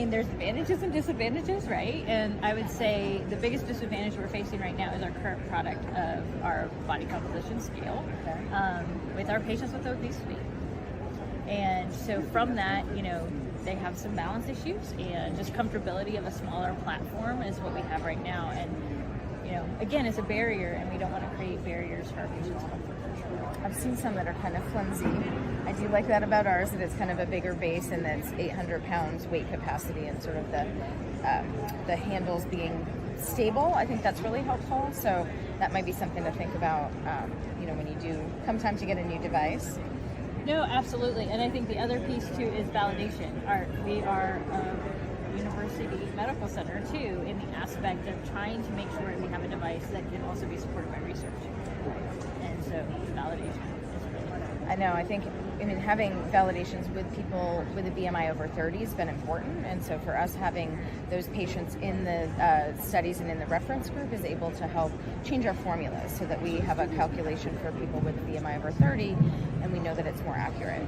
mean, there's advantages and disadvantages, right? And I would say the biggest disadvantage we're facing right now is our current product of our body composition scale with our patients with obesity. And so from that, you know, they have some balance issues, and just comfortability of a smaller platform is what we have right now. And, you know, again, it's a barrier, and we don't want to create barriers for our patients' comfort. I've seen some that are kind of flimsy. I do like that about ours, that it's kind of a bigger base and that's 800 pounds weight capacity, and sort of the handles being stable. I think that's really helpful. So that might be something to think about, you know, when you do come time to get a new device. No, absolutely. And I think the other piece too is validation. We are a university medical center too, in the aspect of trying to make sure we have a device that can also be supported by research. And so validation is really important. I know, I mean, having validations with people with a BMI over 30 has been important. And so for us, having those patients in the studies and in the reference group is able to help change our formulas so that we have a calculation for people with a BMI over 30, and we know that it's more accurate.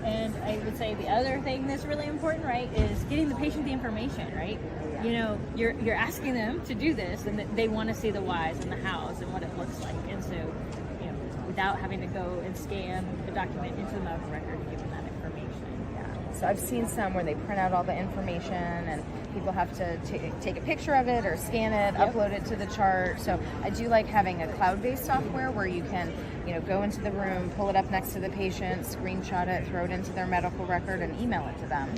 And I would say the other thing that's really important, right, is getting the patient the information, right? You know, you're asking them to do this, and they want to see the whys and the hows and what it looks like. And so, you know, without having to go and scan the document into the medical record and give them that information. Yeah. So I've seen some where they print out all the information, and people have to take a picture of it or scan it, upload it to the chart. So I do like having a cloud-based software where you can, you know, go into the room, pull it up next to the patient, screenshot it, throw it into their medical record, and email it to them.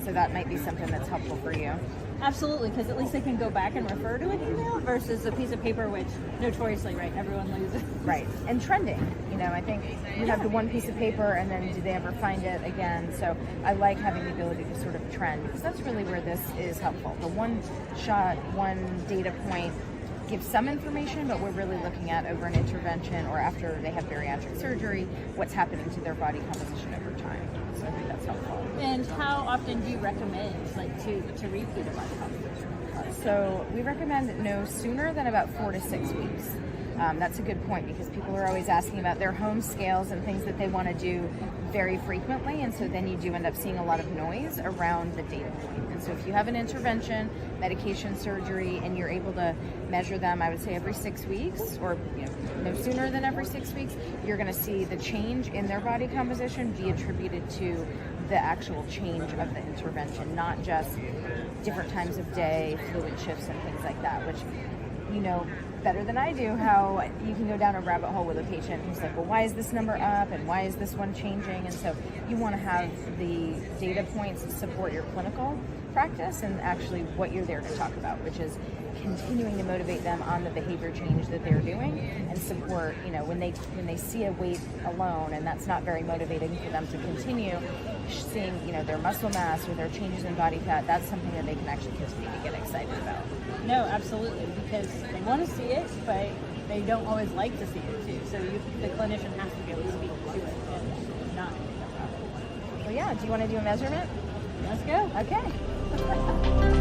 So that might be something that's helpful for you. Absolutely, because at least they can go back and refer to an email versus a piece of paper, which notoriously, right, everyone loses. Right, and trending. You know, I think you have the one piece of paper, and then do they ever find it again? So I like having the ability to sort of trend, because that's really where this is helpful. The one shot, one data point gives some information, but we're really looking at over an intervention or after they have bariatric surgery, what's happening to their body composition over time. So I think that's helpful. And how often do you recommend, like, to repeat a body composition? So we recommend no sooner than about 4 to 6 weeks. That's a good point, because people are always asking about their home scales and things that they want to do very frequently, and so then you do end up seeing a lot of noise around the data point. And so if you have an intervention, medication, surgery, and you're able to measure them, I would say every 6 weeks, or, you know, no sooner than every 6 weeks, you're going to see the change in their body composition be attributed to the actual change of the intervention, not just different times of day, fluid shifts, and things like that, which, you know better than I do how you can go down a rabbit hole with a patient who's like, well, why is this number up and why is this one changing? And so you want to have the data points to support your clinical practice and actually what you're there to talk about, which is continuing to motivate them on the behavior change that they're doing, and support, you know, when they see a weight alone and that's not very motivating for them to continue, seeing, you know, their muscle mass or their changes in body fat, that's something that they can actually continue to get excited about. No, absolutely, because they want to see it, but they don't always like to see it too. So the clinician has to be able to speak to it and not. Well, yeah, do you want to do a measurement? Let's go. Okay.